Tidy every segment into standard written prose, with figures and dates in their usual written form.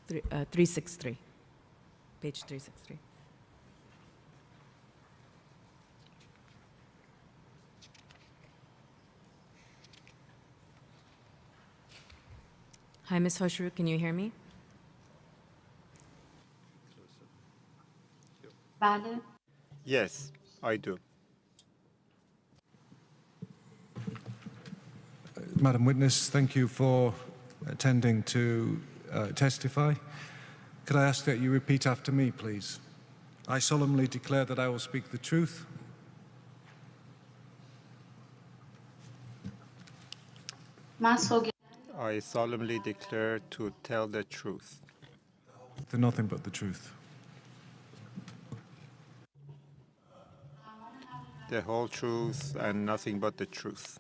363, page 363. Hi, Ms. Khoshrou, can you hear me? Yes, I do. Madam Witness, thank you for attending to testify. Could I ask that you repeat after me, please? I solemnly declare that I will speak the truth. I solemnly declare to tell the truth. Nothing but the truth. The whole truth and nothing but the truth.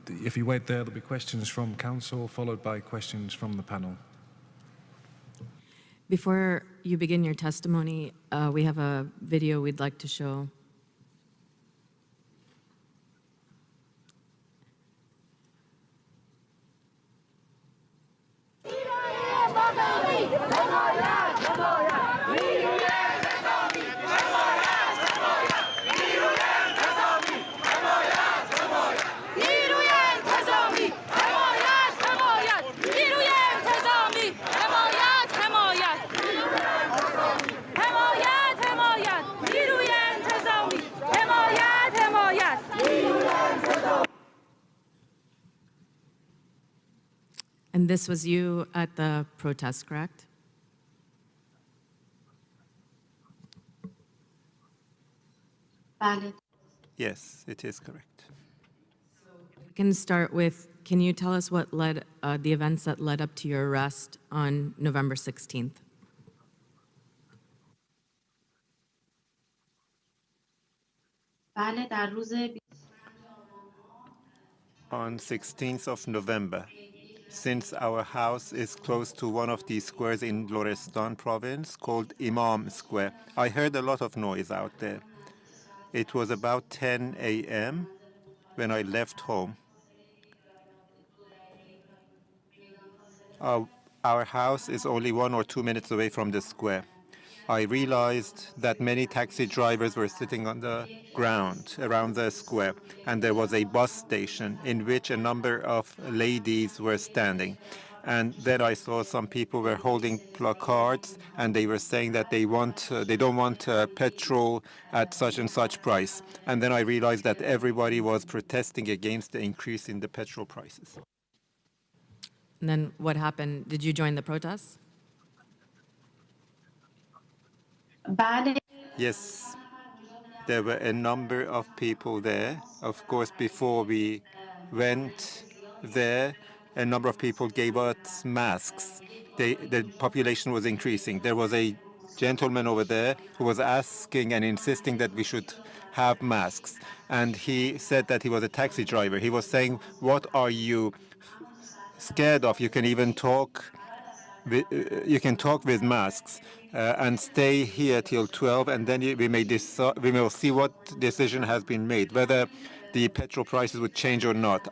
If you wait there, there'll be questions from counsel, followed by questions from the panel. Before you begin your testimony, we have a video we'd like to show. And this was you at the protest, correct? Yes, it is correct. We can start with, can you tell us what led, the events that led up to your arrest on November 16th? On 16th of November, since our house is close to one of these squares in Lorestan province called Imam Square, I heard a lot of noise out there. It was about 10 a.m. when I left home. Our house is only 1 or 2 minutes away from the square. I realized that many taxi drivers were sitting on the ground around the square, and there was a bus station in which a number of ladies were standing. And then I saw some people were holding placards, and they were saying that they don't want petrol at such and such price. And then I realized that everybody was protesting against the increase in the petrol prices. And then what happened? Did you join the protests? Yes, there were a number of people there. Of course, before we went there, a number of people gave us masks. The population was increasing. There was a gentleman over there who was asking and insisting that we should have masks. And he said that he was a taxi driver. He was saying, "What are you scared of? You can even talk with masks and stay here till 12, and then we will see what decision has been made, whether the petrol prices would change or not."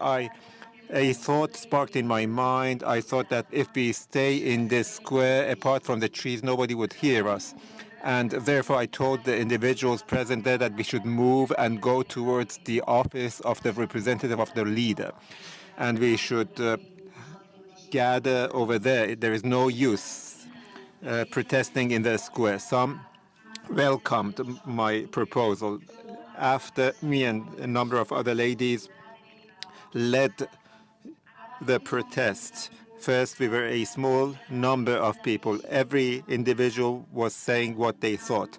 A thought sparked in my mind. I thought that if we stay in this square, apart from the trees, nobody would hear us. And therefore, I told the individuals present there that we should move and go towards the office of the representative of the leader. And we should gather over there. There is no use protesting in the square. Some welcomed my proposal. After me and a number of other ladies led the protests, first we were a small number of people. Every individual was saying what they thought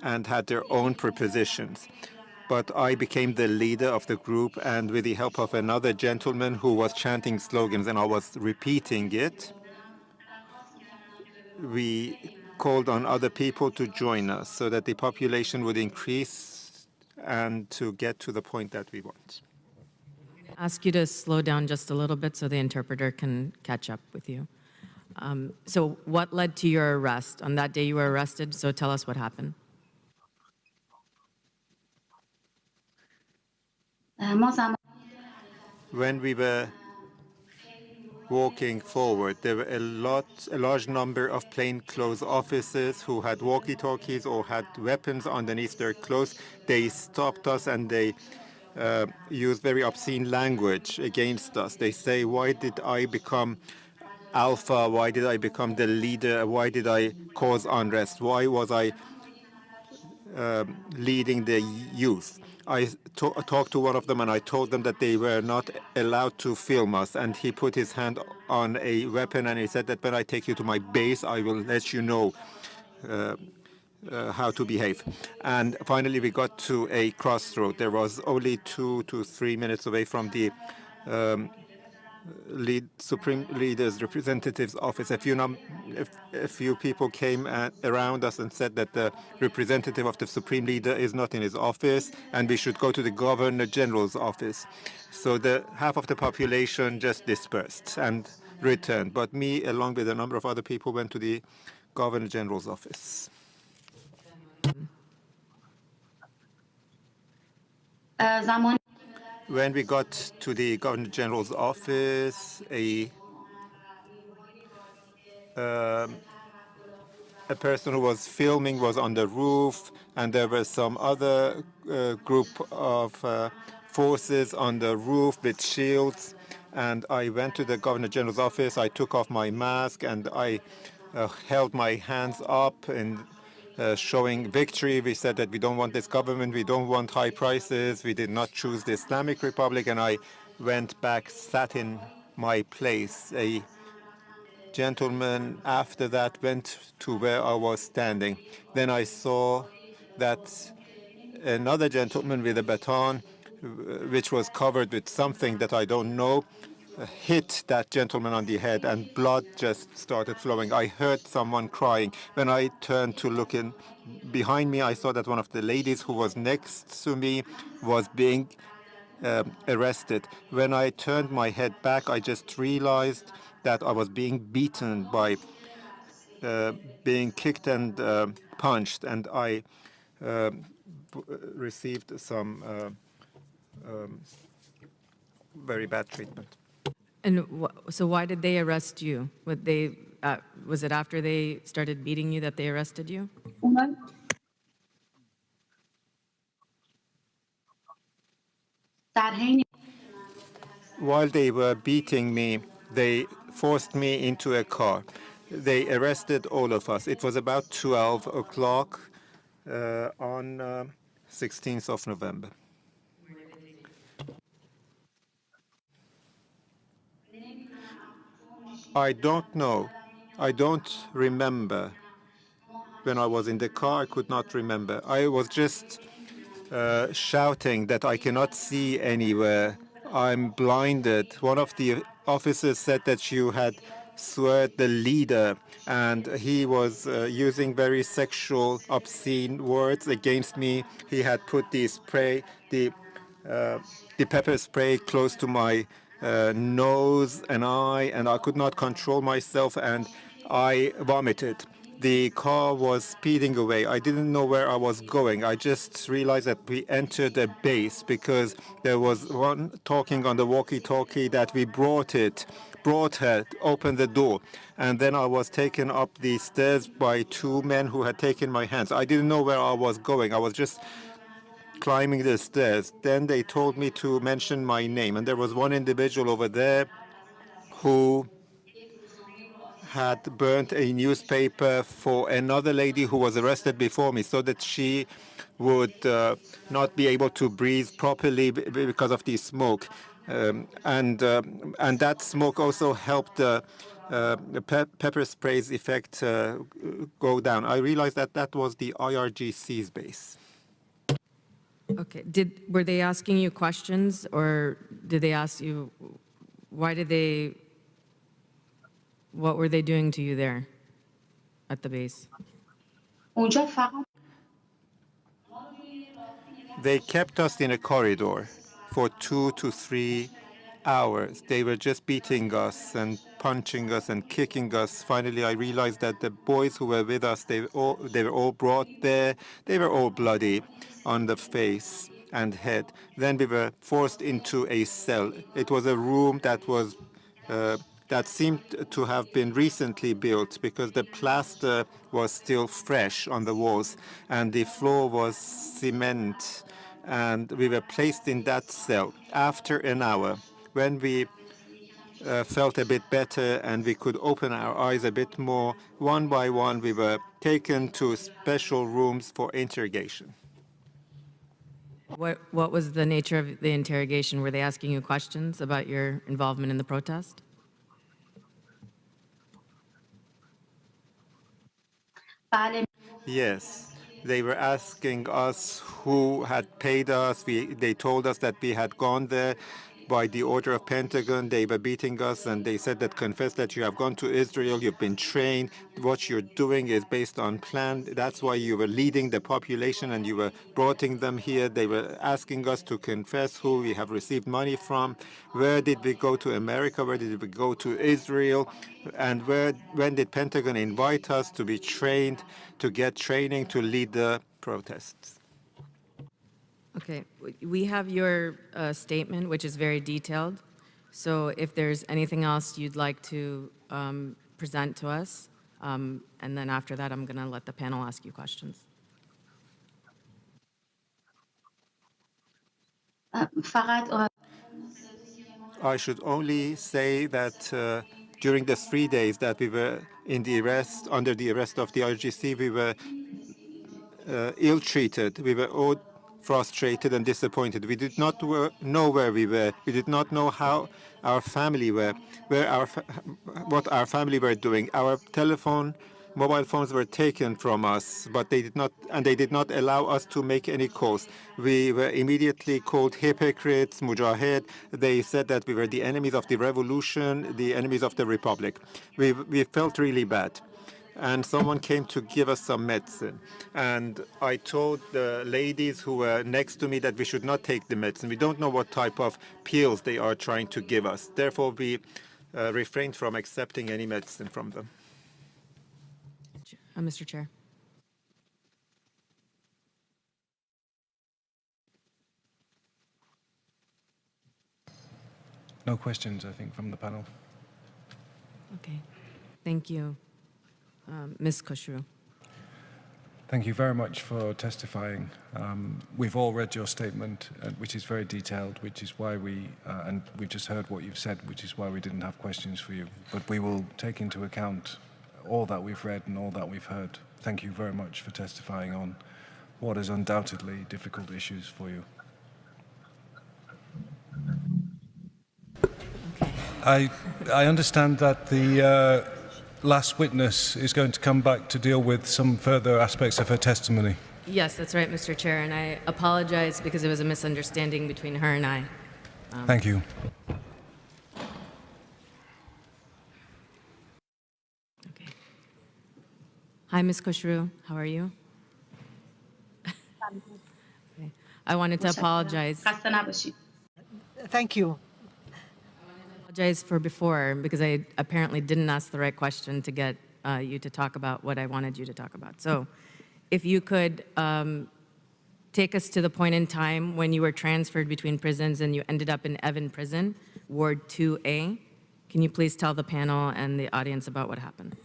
and had their own propositions. But I became the leader of the group, and with the help of another gentleman who was chanting slogans and I was repeating it, we called on other people to join us so that the population would increase and to get to the point that we want. Ask you to slow down just a little bit so the interpreter can catch up with you. So what led to your arrest? On that day you were arrested, so tell us what happened. When we were walking forward. There were a large number of plainclothes officers who had walkie-talkies or had weapons underneath their clothes. They stopped us and they used very obscene language against us. They say, "Why did I become alpha? Why did I become the leader? Why did I cause unrest? Why was I leading the youth?" I talked to one of them and I told them that they were not allowed to film us. And he put his hand on a weapon and he said that when I take you to my base, I will let you know how to behave. And finally, we got to a crossroad. There was only 2 to 3 minutes away from the Supreme Leader's representative's office. A few people came around us and said that the representative of the Supreme Leader is not in his office and we should go to the Governor General's office. So the half of the population just dispersed and returned. But me, along with a number of other people, went to the Governor General's office. When we got to the Governor General's office, a person who was filming was on the roof, and there was some other group of forces on the roof with shields. And I went to the Governor General's office. I took off my mask and I held my hands up and showing victory. We said that we don't want this government, we don't want high prices, we did not choose the Islamic Republic, and I went back, sat in my place. A gentleman after that went to where I was standing. Then I saw that another gentleman with a baton, which was covered with something that I don't know, hit that gentleman on the head and blood just started flowing. I heard someone crying. When I turned to look in behind me, I saw that one of the ladies who was next to me was being arrested. When I turned my head back, I just realized that I was being beaten by being kicked and punched, and I received some very bad treatment. And so why did they arrest you? Was it after they started beating you that they arrested you? While they were beating me, they forced me into a car. They arrested all of us. It was about 12 o'clock on 16th of November. I don't know. I don't remember. When I was in the car, I could not remember. I was just shouting that I cannot see anywhere. I'm blinded. One of the officers said that you had swear the leader, and he was using very sexual, obscene words against me. He had put the pepper spray close to my nose and eye, and I could not control myself, and I vomited. The car was speeding away. I didn't know where I was going. I just realized that we entered a base because there was one talking on the walkie-talkie that we brought her, opened the door. And then I was taken up the stairs by 2 men who had taken my hands. I didn't know where I was going. I was just climbing the stairs. Then they told me to mention my name. And there was one individual over there who had burnt a newspaper for another lady who was arrested before me so that she would not be able to breathe properly because of the smoke. And that smoke also helped the pepper spray's effect go down. I realized that that was the IRGC's base. Okay. Were they asking you questions, or did they ask you, what were they doing to you there at the base? They kept us in a corridor for 2 to 3 hours. They were just beating us and punching us and kicking us. Finally, I realized that the boys who were with us, they were all brought there. They were all bloody on the face and head. Then we were forced into a cell. It was a room that that seemed to have been recently built because the plaster was still fresh on the walls and the floor was cement. And we were placed in that cell. After an hour, when we felt a bit better and we could open our eyes a bit more, one by one we were taken to special rooms for interrogation. What was the nature of the interrogation? Were they asking you questions about your involvement in the protest? Yes, they were asking us who had paid us. They told us that we had gone there by the order of Pentagon. They were beating us, and they said that confess that you have gone to Israel, you've been trained, what you're doing is based on plan. That's why you were leading the population and you were bringing them here. They were asking us to confess who we have received money from, where did we go to America, where did we go to Israel, and when did Pentagon invite us to be trained, to get training to lead the protests. Okay, we have your statement, which is very detailed. So if there's anything else you'd like to present to us, and then after that, I'm going to let the panel ask you questions. I should only say that during the 3 days that we were under the arrest of the RGC, we were ill-treated. We were all frustrated and disappointed. We did not know where we were. We did not know how our family were, what our family were doing. Our mobile phones were taken from us, but they did not allow us to make any calls. We were immediately called hypocrites, mujahid. They said that we were the enemies of the revolution, the enemies of the republic. We felt really bad. And someone came to give us some medicine. And I told the ladies who were next to me that we should not take the medicine. We don't know what type of pills they are trying to give us. Therefore, we refrained from accepting any medicine from them. Mr. Chair. No questions, I think, from the panel. Okay, thank you. Ms. Khoshrou. Thank you very much for testifying. We've all read your statement, which is very detailed, which is why and we've just heard what you've said, which is why we didn't have questions for you. But we will take into account all that we've read and all that we've heard. Thank you very much for testifying on what is undoubtedly difficult issues for you. Okay. I understand that the last witness is going to come back to deal with some further aspects of her testimony. Yes, that's right, Mr. Chair, and I apologize because it was a misunderstanding between her and I. Thank you. Okay. Hi, Ms. Khoshrou. How are you? Okay. I wanted to apologize. Thank you. Apologize for before because I apparently didn't ask the right question to get you to talk about what I wanted you to talk about. So if you could take us to the point in time when you were transferred between prisons and you ended up in Evin Prison, Ward 2A. Can you please tell the panel and the audience about what happened?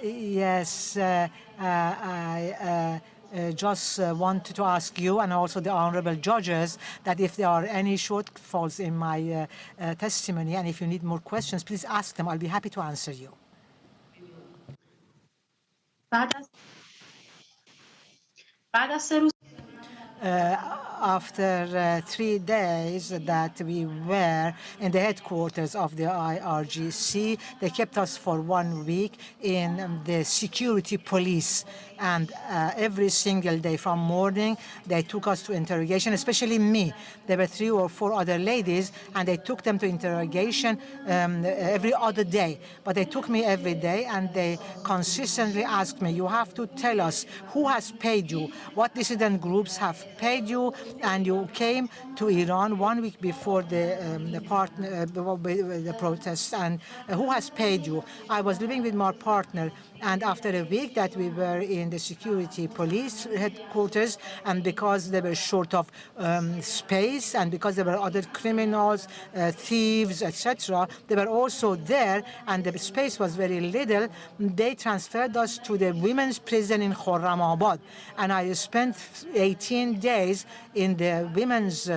Yes, I just wanted to ask you and also the honorable judges that if there are any shortfalls in my testimony and if you need more questions, please ask them. I'll be happy to answer you. After 3 days that we were in the headquarters of the IRGC, they kept us for 1 week in the security police. And every single day from morning, they took us to interrogation, especially me. There were 3 or 4 other ladies, and they took them to interrogation every other day. But they took me every day, and they consistently asked me, you have to tell us who has paid you, what dissident groups have paid you, and you came to Iran 1 week before the protests, and who has paid you? I was living with my partner, and after a week that we were in the security police headquarters, and because they were short of space, and because there were other criminals, thieves, etc., they were also there, and the space was very little, they transferred us to the women's prison in Khorramabad, and I spent 18 days in the women's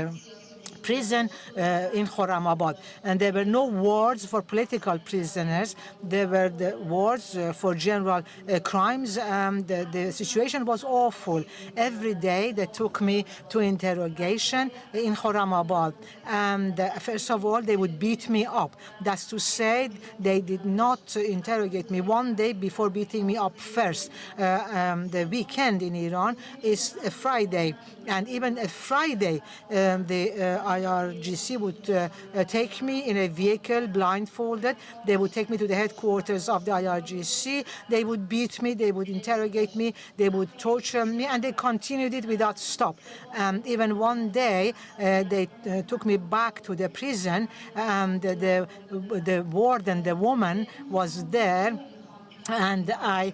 prison in Khorramabad. And there were no wards for political prisoners. There were the wards for general crimes. The situation was awful. Every day they took me to interrogation in Khorramabad. And first of all, they would beat me up. That's to say, they did not interrogate me one day before beating me up first. The weekend in Iran is a Friday. And even a Friday, the IRGC would take me in a vehicle blindfolded. They would take me to the headquarters of the IRGC. They would beat me. They would interrogate me. They would torture me. And they continued it without stop. Even one day, they took me back to the prison. And the warden, the woman, was there. And I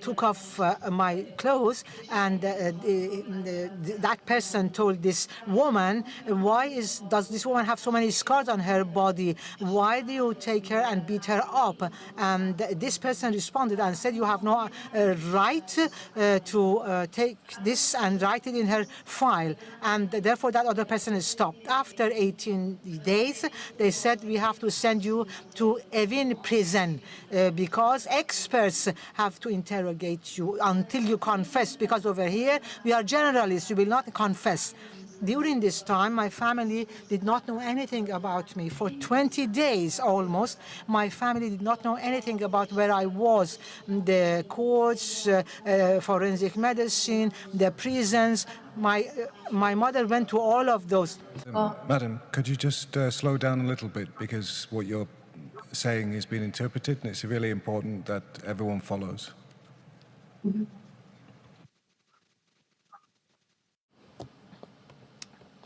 took off my clothes, and that person told this woman, why does this woman have so many scars on her body? Why do you take her and beat her up? And this person responded and said, you have no right to take this and write it in her file. And therefore, that other person is stopped. After 18 days, they said, we have to send you to Evin prison because experts have to interrogate you until you confess, because over here we are generalists, you will not confess. During this time, my family did not know anything about me. For 20 days almost, my family did not know anything about where I was. The courts, forensic medicine, the prisons. My mother went to all of those. Madam, could you just slow down a little bit, because what you're saying is being interpreted, and it's really important that everyone follows.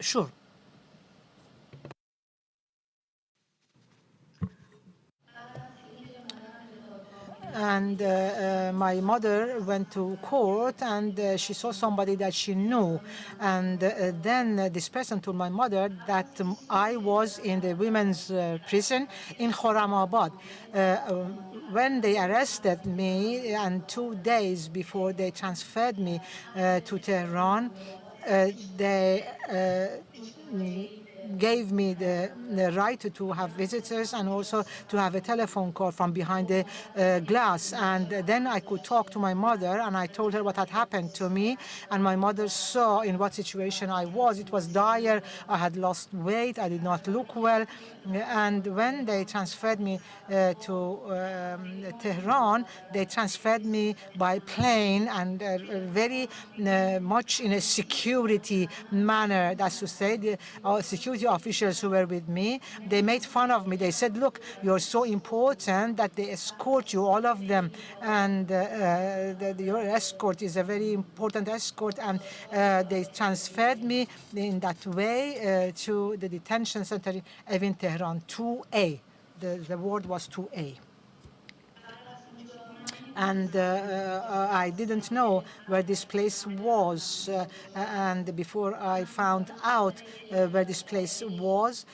Sure. And my mother went to court, and she saw somebody that she knew. And then this person told my mother that I was in the women's prison in Khorramabad. When they arrested me, and 2 days before they transferred me to Tehran, they gave me the right to have visitors and also to have a telephone call from behind the glass. And then I could talk to my mother, and I told her what had happened to me. And my mother saw in what situation I was. It was dire. I had lost weight. I did not look well. And when they transferred me to Tehran, they transferred me by plane, and very much in a security manner. That's to say, the security officials who were with me, they made fun of me. They said, look, you're so important that they escort you, all of them. And your escort is a very important escort. And they transferred me in that way to the detention center in Evin, Tehran, 2A. The ward was 2A. And I didn't know where this place was. And before I found out where this place was,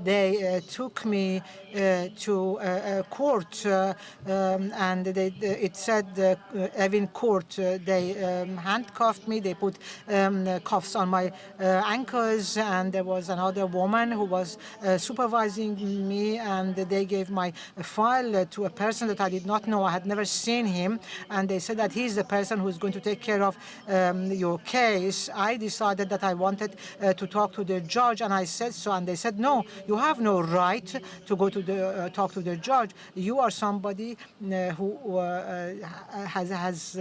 they took me to a court, and it said Evin Court. They handcuffed me. They put cuffs on my ankles, and there was another woman who was supervising me, and they gave my file to a person that I did not know. I had never seen him, and they said that he's the person who's going to take care of your case. I decided that I wanted to talk to the judge, and I said so, and they said, no, you have no right to go to the talk to the judge. You are somebody who has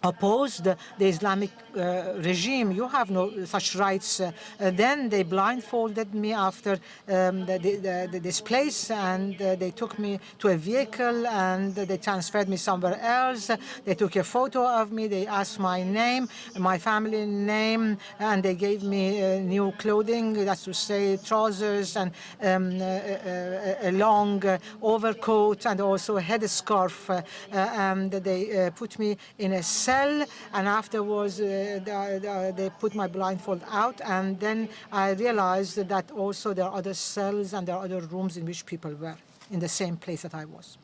opposed the Islamic regime. You have no such rights. Then they blindfolded me after this place, and they took me to a vehicle, and they transferred me somewhere else. They took a photo of me. They asked my name, my family name, and they gave me new clothing, that's to say trousers and a long overcoat and also a headscarf. And they put me in a cell, and afterwards they put my blindfold out, and then I realized that also there are other cells and there are other rooms in which people were in the same place that I was.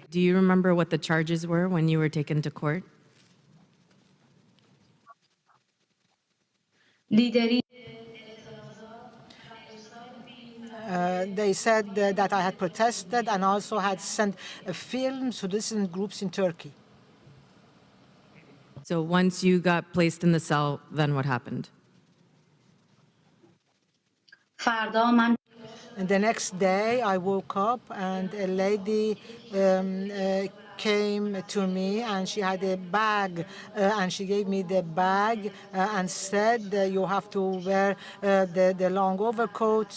Do you remember what the charges were when you were taken to court? They said that I had protested and also had sent films to dissident groups in Turkey. So once you got placed in the cell, then what happened? And the next day, I woke up and a lady came to me, and she had a bag, and she gave me the bag and said, you have to wear the long overcoat,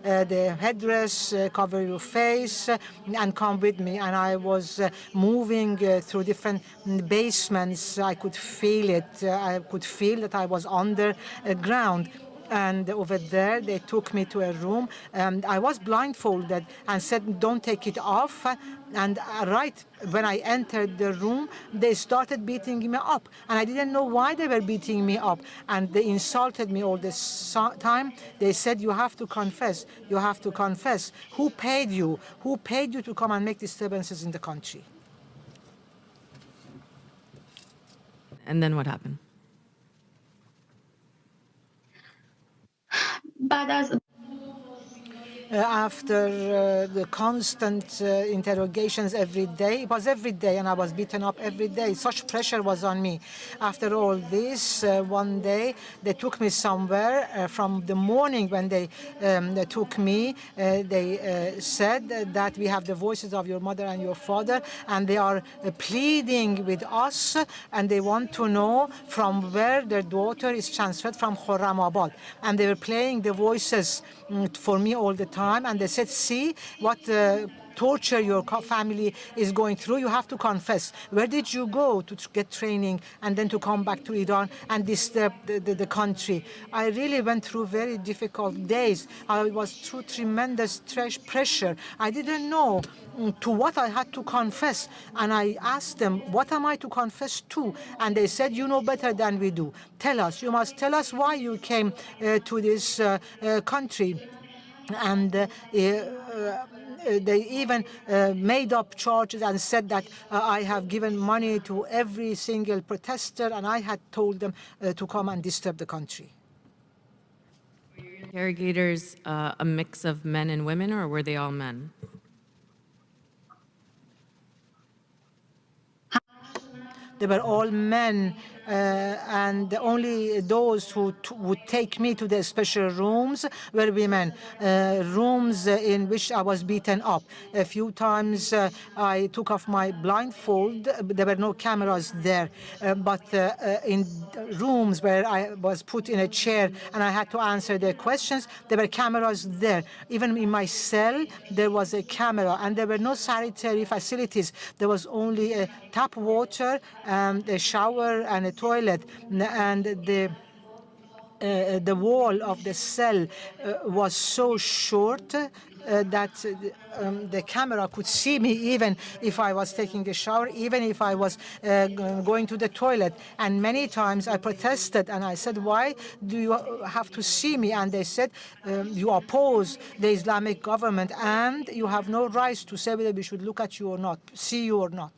the headdress, cover your face, and come with me. And I was moving through different basements. I could feel it. I could feel that I was underground. And over there, they took me to a room. I was blindfolded and said, don't take it off. And right when I entered the room, they started beating me up. And I didn't know why they were beating me up. And they insulted me all this time. They said, you have to confess. You have to confess. Who paid you? Who paid you to come and make disturbances in the country? And then what happened? After the constant interrogations every day, it was every day, and I was beaten up every day. Such pressure was on me. After all this, one day they took me somewhere. From the morning when they took me, they said that we have the voices of your mother and your father, and they are pleading with us, and they want to know from where their daughter is transferred from Khorramabad. And they were playing the voices for me all the time, and they said, see what torture your family is going through. You have to confess. Where did you go to get training and then to come back to Iran and disturb the country? I really went through very difficult days. I was through tremendous pressure. I didn't know to what I had to confess. And I asked them, what am I to confess to? And they said, you know better than we do. Tell us. You must tell us why you came to this country. And they even made up charges and said that I have given money to every single protester, and I had told them to come and disturb the country. Interrogators a mix of men and women, or were they all men? They were all men, and only those who would take me to the special rooms were women, rooms in which I was beaten up. A few times I took off my blindfold. There were no cameras there, but in rooms where I was put in a chair and I had to answer their questions, there were cameras there. Even in my cell, there was a camera, and there were no sanitary facilities. There was only tap water, a shower, and a toilet, and the wall of the cell was so short that the camera could see me even if I was taking a shower, even if I was going to the toilet. And many times I protested and I said, why do you have to see me? And they said, you oppose the Islamic government and you have no rights to say whether we should look at you or not, see you or not.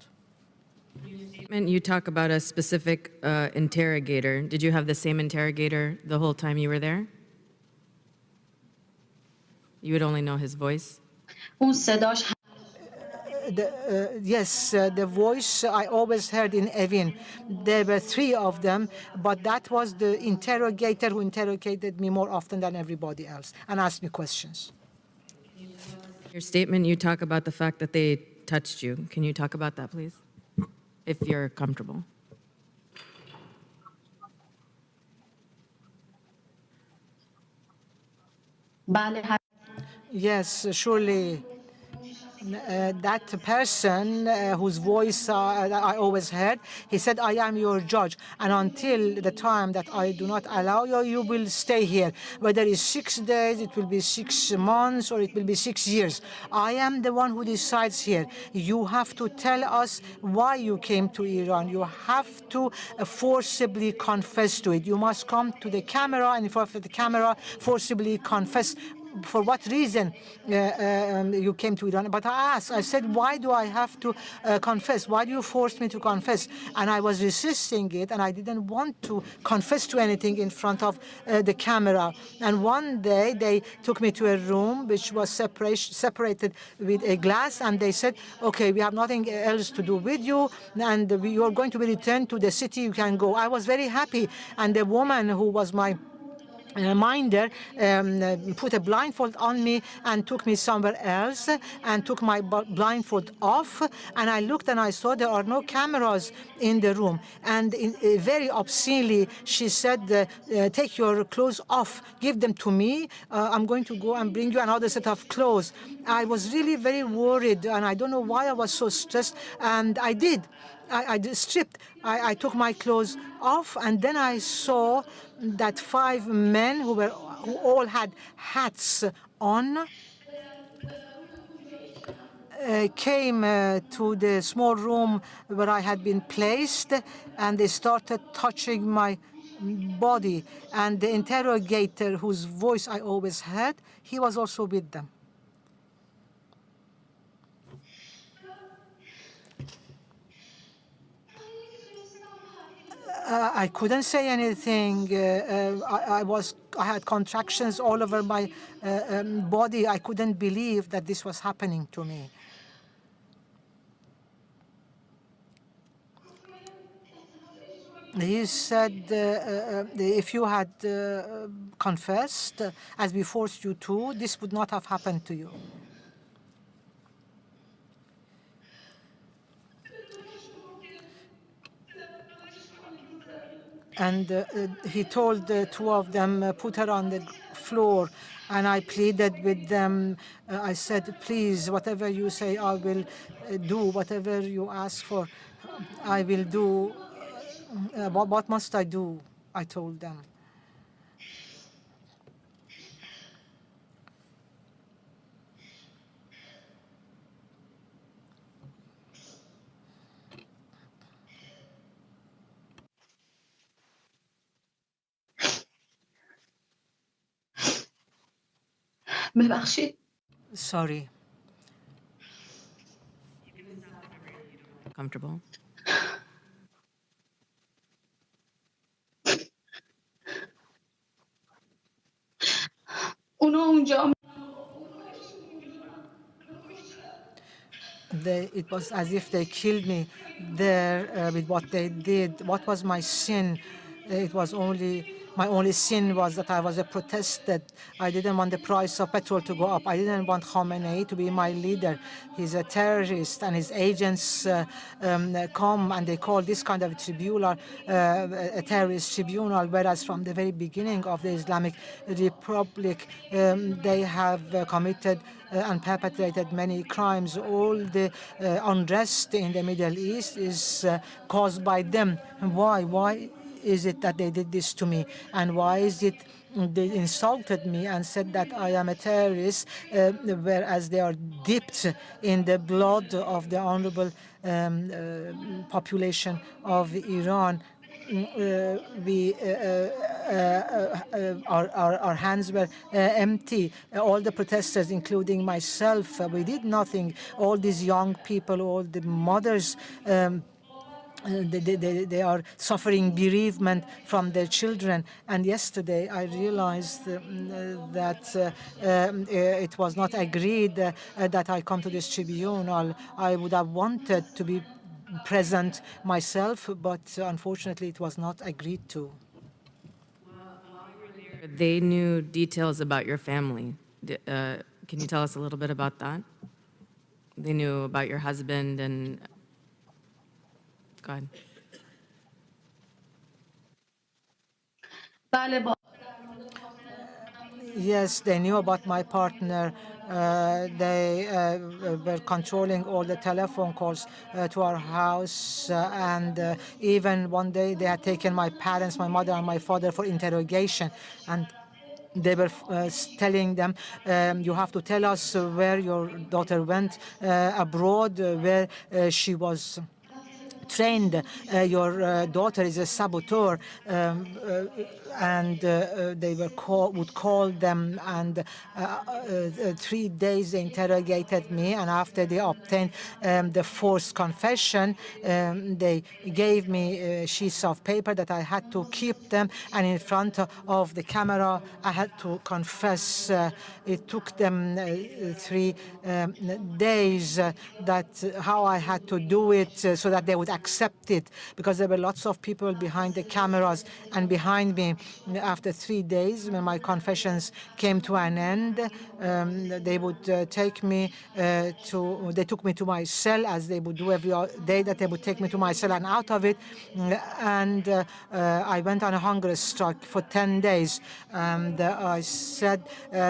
You talk about a specific interrogator. Did you have the same interrogator the whole time you were there? You would only know his voice? Yes, the voice I always heard in Evin. There were 3 of them, but that was the interrogator who interrogated me more often than everybody else and asked me questions. Your statement, you talk about the fact that they touched you. Can you talk about that, please? if you're comfortable. Yes, surely. That person whose voice I always heard, he said, I am your judge. And until the time that I do not allow you, you will stay here. Whether it's 6 days, it will be 6 months, or it will be 6 years. I am the one who decides here. You have to tell us why you came to Iran. You have to forcibly confess to it. You must come to the camera and in front of the camera forcibly confess for what reason you came to Iran. But I asked, I said, why do I have to confess? Why do you force me to confess? And I was resisting it, and I didn't want to confess to anything in front of the camera. And one day they took me to a room which was separated with a glass, and they said, okay, we have nothing else to do with you, and you are going to be returned to the city, you can go. I was very happy, and the woman who was my minder put a blindfold on me and took me somewhere else and took my blindfold off, and I looked and I saw there are no cameras in the room, and very obscenely she said, take your clothes off, give them to me, I'm going to go and bring you another set of clothes. I was really very worried, and I don't know why I was so stressed, and I did. I stripped. I took my clothes off, and then I saw that 5 men who all had hats on came to the small room where I had been placed, and they started touching my body. And the interrogator, whose voice I always heard, he was also with them. I couldn't say anything. I had contractions all over my body. I couldn't believe that this was happening to me. He said, if you had confessed, as we forced you to, this would not have happened to you. And he told the 2 of them, put her on the floor. And I pleaded with them. I said, please, whatever you say, I will do. Whatever you ask for, I will do. What must I do? I told them. Sorry. Comfortable. It was as if they killed me there with what they did. What was my sin? It was my only sin was that I was a protester. I didn't want the price of petrol to go up. I didn't want Khamenei to be my leader. He's a terrorist, and his agents come and they call this kind of tribunal a terrorist tribunal, whereas from the very beginning of the Islamic Republic, they have committed and perpetrated many crimes. All the unrest in the Middle East is caused by them. Why? Why is it that they did this to me? And why is it they insulted me and said that I am a terrorist, whereas they are dipped in the blood of the honorable population of Iran? Our hands were empty. All the protesters, including myself, we did nothing. All these young people, all the mothers, they are suffering bereavement from their children. And yesterday I realized that it was not agreed that I come to this tribunal. I would have wanted to be present myself, but unfortunately it was not agreed to. They knew details about your family. Can you tell us a little bit about that? They knew about your husband and Go ahead. Yes, they knew about my partner. They were controlling all the telephone calls to our house. And even one day they had taken my parents, my mother and my father, for interrogation. And they were telling them, you have to tell us where your daughter went abroad, where she was trained. Your daughter is a saboteur. And they would call them, and 3 days they interrogated me, and after they obtained the forced confession, they gave me sheets of paper that I had to keep them, and in front of the camera I had to confess. It took them 3 days that how I had to do it so that they would accept it, because there were lots of people behind the cameras and behind me. After 3 days, when my confessions came to an end, they would take me they took me to my cell, as they would do every day, that they would take me to my cell and out of it. And I went on a hunger strike for 10 days. And I said,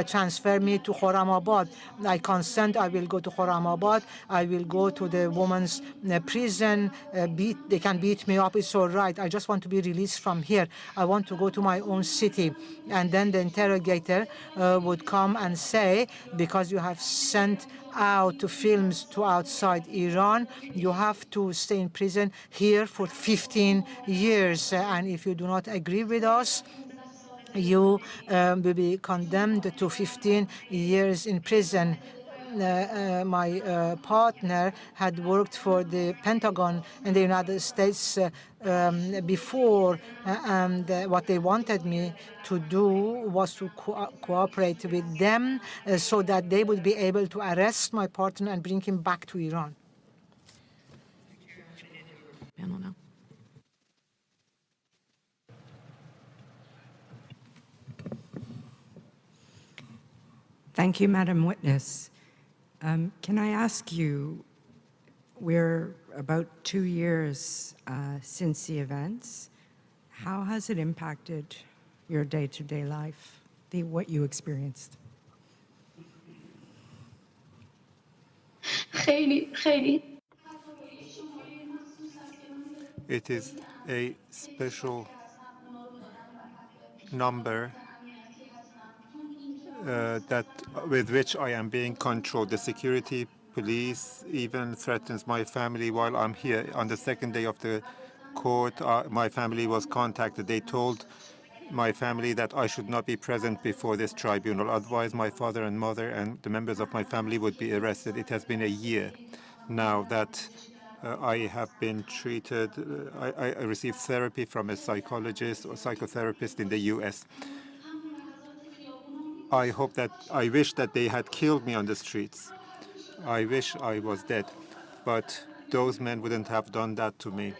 transfer me to Khorramabad. I consent, I will go to Khorramabad. I will go to the woman's prison. They can beat me up, it's all right. I just want to be released from here. I want to go to my own city. And then the interrogator would come and say, because you have sent out films to outside Iran, you have to stay in prison here for 15 years. And if you do not agree with us, you will be condemned to 15 years in prison. My partner had worked for the Pentagon in the United States before, and what they wanted me to do was to cooperate with them so that they would be able to arrest my partner and bring him back to Iran. Panel now. Thank you, Madam Witness. Can I ask you, we're about 2 years since the events. How has it impacted your day-to-day life, what you experienced? It is a special number that with which I am being controlled. The security police even threatens my family while I'm here. On the second day of the court, my family was contacted. They told my family that I should not be present before this tribunal. Otherwise, my father and mother and the members of my family would be arrested. It has been a year now that I have been treated. I received therapy from a psychologist or psychotherapist in the U.S. I wish that they had killed me on the streets. I wish I was dead. But those men wouldn't have done that to me.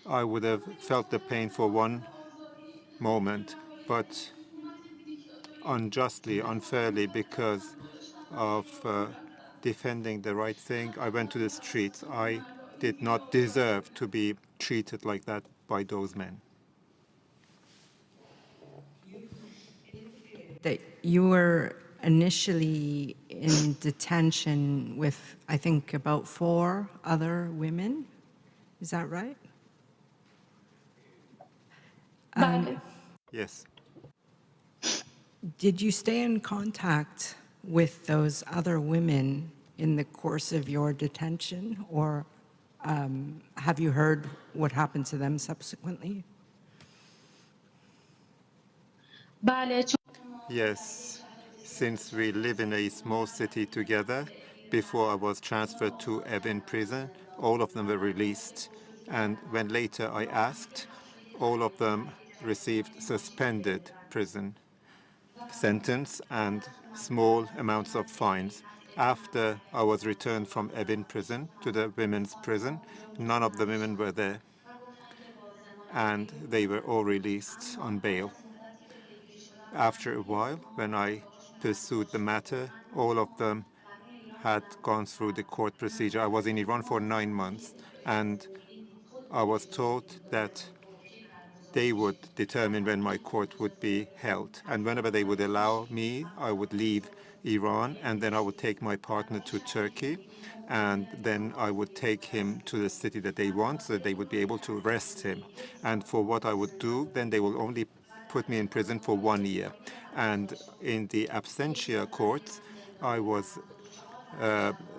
I would have felt the pain for one moment, but unjustly, unfairly, because of defending the right thing, I went to the streets. I did not deserve to be treated like that by those men. That you were initially in detention with, I think, about 4 other women. Is that right? Yes. Did you stay in contact with those other women in the course of your detention, or have you heard what happened to them subsequently? Yes, since we live in a small city together, before I was transferred to Evin prison, all of them were released. And when later I asked, all of them received suspended prison sentence and small amounts of fines. After I was returned from Evin prison to the women's prison, none of the women were there, and they were all released on bail. After a while, when I pursued the matter, all of them had gone through the court procedure. I was in Iran for 9 months, and I was told that they would determine when my court would be held. And whenever they would allow me, I would leave Iran, and then I would take my partner to Turkey, and then I would take him to the city that they want so that they would be able to arrest him. And for what I would do, then they will only put me in prison for 1 year. And in the absentia courts, I was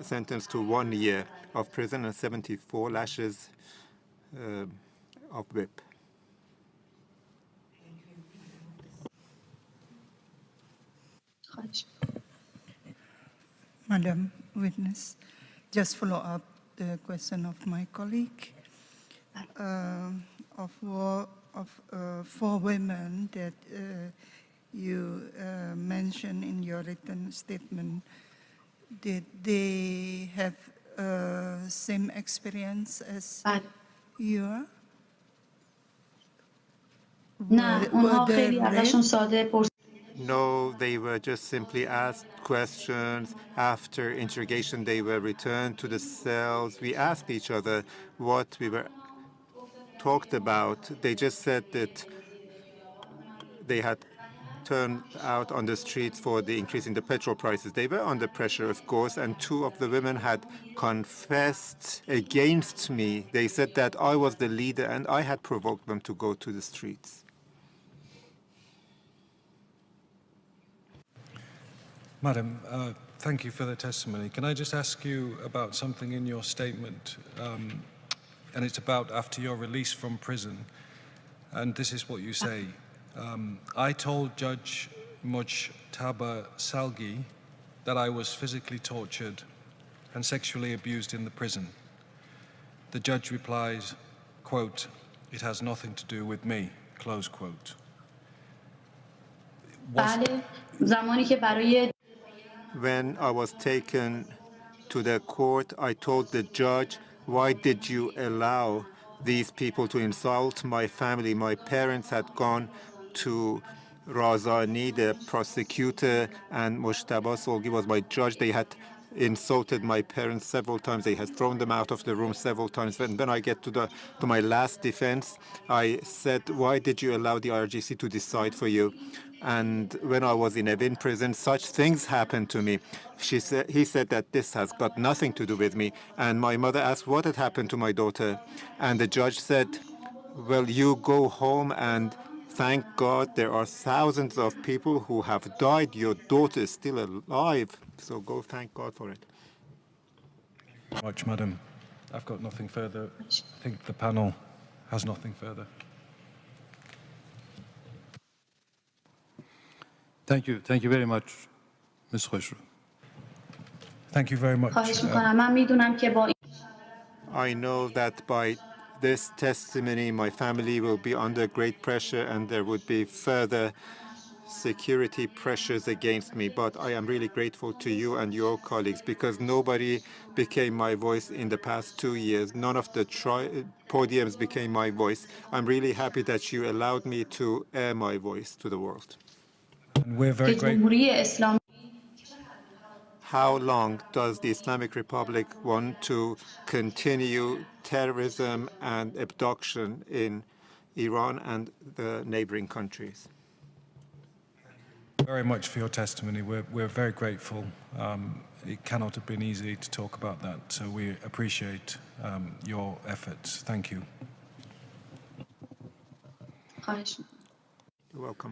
sentenced to 1 year of prison and 74 lashes of whip. Madam Witness, just follow up the question of my colleague. Of 4 women that you mentioned in your written statement, did they have same experience as you? نه اونها خیلی ازشون ساده پرسیدن. No, they were just simply asked questions. After interrogation, they were returned to the cells. We asked each other what we were talked about. They just said that they had turned out on the streets for the increase in the petrol prices. They were under pressure, of course, and 2 of the women had confessed against me. They said that I was the leader and I had provoked them to go to the streets. Madam, thank you for the testimony. Can I just ask you about something in your statement? And it's about after your release from prison. And this is what you say. I told Judge Mujtaba Salgi that I was physically tortured and sexually abused in the prison. The judge replies, quote, "It has nothing to do with me," close quote. بله زمانی که برای When I was taken to the court, I told the judge, why did you allow these people to insult my family? My parents had gone to Razani, the prosecutor, and Mujtaba Salgi was my judge. They had insulted my parents several times. They had thrown them out of the room several times. And when I get to my last defense, I said, why did you allow the IRGC to decide for you? And when I was in Evin prison, such things happened to me. He said that this has got nothing to do with me. And my mother asked what had happened to my daughter. And the judge said, well, you go home and thank God there are thousands of people who have died. Your daughter is still alive. So go thank God for it. Much, Madam. I've got nothing further. I think the panel has nothing further. Thank you. Thank you very much, Ms. Khoshrou. Thank you very much. خواهش میکنم من میدونم که با I know that by this testimony, my family will be under great pressure and there would be further security pressures against me. But I am really grateful to you and your colleagues because nobody became my voice in the past 2 years. None of the podiums became my voice. I'm really happy that you allowed me to air my voice to the world. And we're very grateful. جمهوری اسلامی How long does the Islamic Republic want to continue terrorism and abduction in Iran and the neighboring countries? Very much for your testimony. We're very grateful. It cannot have been easy to talk about that, so we appreciate your efforts. Thank you. خواهش میکنم You're welcome.